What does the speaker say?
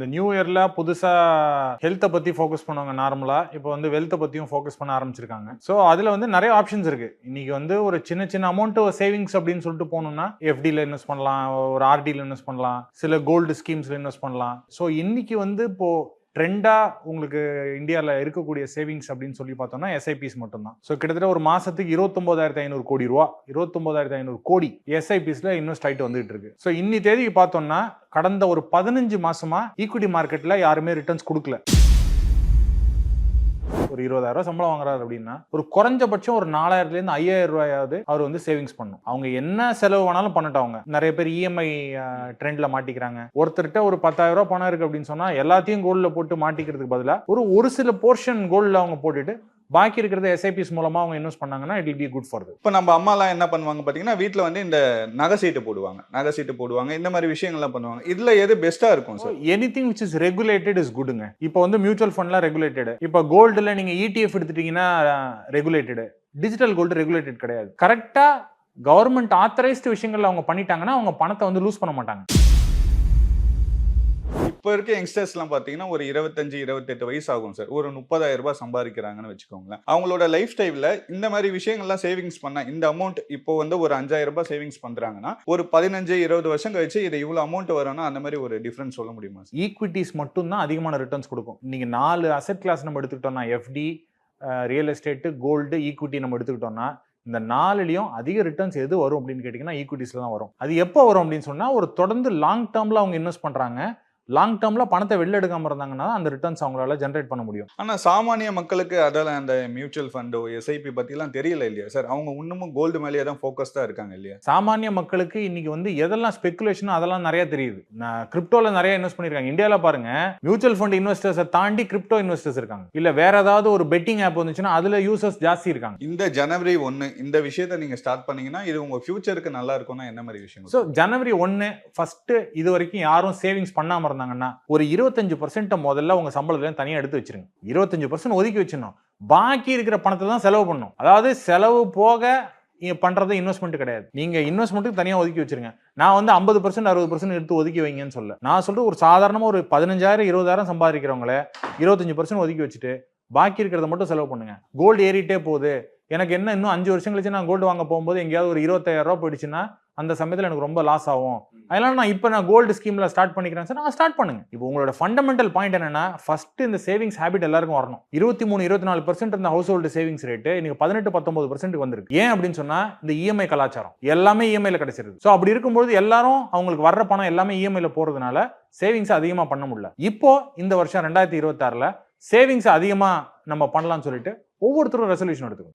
இந்த நியூ இயர்ல புதுசா ஹெல்த்தை பத்தி ஃபோக்கஸ் பண்ணுவாங்க நார்மலா. இப்போ வந்து வெல்த்தை பத்தியும் ஃபோக்கஸ் பண்ண ஆரம்பிச்சிருக்காங்க. ஸோ அதுல வந்து நிறைய ஆப்ஷன்ஸ் இருக்கு. இன்னைக்கு வந்து ஒரு சின்ன சின்ன அமௌண்ட் சேவிங்ஸ் அப்படின்னு சொல்லிட்டு போகணும்னா எஃப்டில இன்வெஸ்ட் பண்ணலாம், ஒரு ஆர்டில இன்வெஸ்ட் பண்ணலாம், சில கோல்டு ஸ்கீம்ஸ்ல இன்வெஸ்ட் பண்ணலாம். ஸோ இன்னைக்கு வந்து இப்போ ட்ரெண்டா உங்களுக்கு இந்தியாவில் இருக்கக்கூடிய சேவிங்ஸ் அப்படின்னு சொல்லி பார்த்தோம்னா எஸ்ஐபிஸ் மட்டும்தான். ஸோ கிட்டத்தட்ட ஒரு மாசத்துக்கு 29,500 கோடி ரூபா, 29,500 கோடி எஸ்ஐபிஸ்ல இன்வெஸ்ட் ஆகிட்டு வந்துட்டு இருக்கு. ஸோ இன்னி தேதிக்கு பார்த்தோம்னா கடந்த ஒரு 15 மாசமா ஈக்விட்டி மார்க்கெட்ல யாருமே ரிட்டர்ன்ஸ் கொடுக்கல. ஒரு 20,000 சம்பளம் வாங்குறாரு அப்படின்னா ஒரு குறைஞ்சபட்சம் ஒரு 4,000 5,000 ரூபாயாவது அவர் வந்து சேவிங்ஸ் பண்ணும். அவங்க என்ன செலவு வேணாலும் பண்ணட்டும். அவங்க நிறைய பேர் இஎம்ஐ ட்ரெண்ட்ல மாட்டிக்கிறாங்க. ஒருத்தர்கிட்ட ஒரு 10,000 ரூபாய் பணம் இருக்கு அப்படின்னு சொன்னா எல்லாத்தையும் கோல்ட்ல போட்டு மாட்டிக்கிறதுக்கு பதிலா ஒரு சில போர்ஷன் கோல்ட்ல அவங்க போட்டுட்டு பாக்கி இருக்கிறத எஸ்ஐபிஸ் மூலமா அவங்க இன்வெஸ்ட் பண்ணாங்கன்னா it will be good for. இப்போ நம்ம அம்மாலாம் என்ன பண்ணுவாங்க பார்த்தீங்கன்னா வீட்டில் வந்து இந்த நகை சீட்டு போடுவாங்க, இந்த மாதிரி விஷயங்கள்லாம் பண்ணுவாங்க. இதுல எது பெஸ்டா இருக்கும் sir? Anything which is regulated is goodங்க. இப்போ வந்து மியூச்சுவல் ஃபண்ட்லாம் ரெகுலேட்டட். இப்போ கோல்டுல நீங்க ETF எடுத்துட்டீங்கன்னா ரெகுலேட்டட். டிஜிட்டல் கோல்டு ரெகுலேட்டட் கிடையாது. கரெக்டா கவர்மெண்ட் ஆத்தரைஸ்டு விஷயங்கள்ல அவங்க பண்ணிட்டாங்கன்னா அவங்க பணத்தை வந்து லூஸ் பண்ண மாட்டாங்க. இப்போ இருக்க யங்ஸ்டர்ஸ்லாம் பார்த்தீங்கன்னா ஒரு 25-28 வயசு ஆகும் சார். ஒரு 30,000 ரூபாய் சம்பாதிக்கிறாங்கன்னு வச்சுக்கோங்களேன். அவங்களோட லைஃப் ஸ்டைலில் இந்த மாதிரி விஷயங்கள்லாம் சேவிங்ஸ் பண்ணால் இந்த அமௌண்ட் இப்போ வந்து ஒரு 5,000 ரூபாய் சேவிங்ஸ் பண்ணுறாங்கன்னா ஒரு 15-20 வருஷம் கழிச்சு இது இவ்வளோ அமௌண்ட் வரும்னா அந்த மாதிரி ஒரு டிஃபரன்ஸ் சொல்ல முடியுமா சார்? ஈக்விட்டிஸ் மட்டும் தான் அதிகமான ரிட்டர்ன்ஸ் கொடுக்கும். நீங்க 4 அசெட் கிளாஸ் நம்ம எடுத்துக்கிட்டோம்னா FD, real estate, gold, equity நம்ம எடுத்துக்கிட்டோம்னா இந்த 4லயும் அதிக ரிட்டர்ன்ஸ் எது வரும் அப்படின்னு கேட்டீங்கன்னா ஈக்விட்டிஸ்ல தான் வரும். அது எப்போ வரும் அப்படின்னு சொன்னா ஒரு தொடர்ந்து லாங் டேர்ம்ல அவங்க இன்வெஸ்ட் பண்றாங்க. லாங் டேர்ம்ல பணத்தை வெளில எடுக்காம இருந்தாங்கன்னா அந்த ரிட்டர்ன்ஸ் அவங்களால ஜெனரேட் பண்ண முடியும். ஆனா சாமானிய மக்களுக்கு அதெல்லாம் அந்த மியூச்சுவல் ஃபண்டோ எஸ்ஐபி பத்திலாம் தெரியல இல்லையா சார்? அவங்க இன்னமும் கோல்டு மேலேயே தான் ஃபோக்கஸ்டா இருக்காங்க இல்லையா? சாமானிய மக்களுக்கு இன்னைக்கு வந்து எதெல்லாம் ஸ்பெகுலேஷன் அதெல்லாம் நிறைய தெரியுது. கிரிப்டோல நிறைய இன்வெஸ்ட் பண்ணிருக்காங்க. இந்தியால பாருங்க மியூச்சுவல் ஃபண்ட் இன்வெஸ்டர்ஸை தாண்டி கிரிப்டோ இன்வெஸ்டர்ஸ் இருக்காங்க. இல்ல வேற ஏதாவது ஒரு பெட்டிங் ஆப் வந்துச்சுன்னா அதுல யூசர்ஸ் ஜாஸ்தி இருக்காங்க. இந்த ஜனவரி 1 இந்த விஷயத்தை நீங்க ஸ்டார்ட் பண்ணீங்கன்னா இது உங்க ஃபியூச்சருக்கு நல்லா இருக்கும்னா என்ன மாதிரி விஷயம்? ஸோ ஜனவரி 1 ஃபர்ஸ்ட் இது வரைக்கும் யாரும் சேவிங்ஸ் பண்ணாம இருந்தாங்கன்னா ஒரு 25% முதல்ல உங்க சம்பளத்துல தனியா எடுத்து வச்சிருங்க. 25% ஒதுக்கி வச்சிடணும். பாக்கி இருக்கிற பணத்தை தான் செலவு பண்ணணும். அதாவது செலவு போக பண்றது இன்வெஸ்ட்மெண்ட் கிடையாது. நீங்க இன்வெஸ்ட்மெண்ட்டுக்கு தனியா ஒதுக்கி வச்சிருங்க. நான் வந்து 50% 60% எடுத்து ஒதுக்கி வைங்கன்னு சொல்ல. நான் சொல்றது ஒரு சாதாரணமா ஒரு 15,000 20,000 சம்பாதிக்கிறவங்கள 25% ஒதுக்கி வச்சுட்டு பாக்கி இருக்கிறத மட்டும் செலவு பண்ணுங்க. கோல்டு ஏறிட்டே போகுது, எனக்கு என்ன இன்னும் 5 வருஷம் கழிச்சு நான் கோல்டு வாங்க போகும்போது எங்கேயாவது ஒரு 25,000 ரூபாய் போயிடுச்சுன்னா அந்த சமயத்தில் எனக்கு ரொம்ப லாஸ் ஆகும். அதனால நான் கோல்டு ஸ்கீம்ல ஸ்டார்ட் பண்ணிக்கிறேன் சார். நான் ஸ்டார்ட் பண்ணுங்க. இப்போ உங்களோட ஃபண்டமெண்டல் பாயிண்ட் என்னன்னா ஃபர்ஸ்ட் இந்த சேவிங்ஸ் ஹேபிட் எல்லாருக்கும் வரணும். 23-24% இருந்த ஹவுஸ் ஹோல்டு சேவிங்ஸ் ரேட் இன்னைக்கு 18-19% வந்திருக்கு. ஏன் அப்படின்னு சொன்னா இந்த இஎம்ஐ கலாச்சாரம் எல்லாமே இஎம்ஐல கிடைச்சிருக்கு. ஸோ அப்படி இருக்கும்போது எல்லாரும் அவங்களுக்கு வர்ற பணம் எல்லாமே இஎம்ஐல போறதுனால சேவிங்ஸ் அதிகமா பண்ண முடியல. இப்போ இந்த வருஷம் 2026ல சேவிங்ஸ் அதிகமா நம்ம பண்ணலாம்னு சொல்லிட்டு ஒவ்வொருத்தரும் ரெசல்யூஷன் எடுத்துக்கணும்.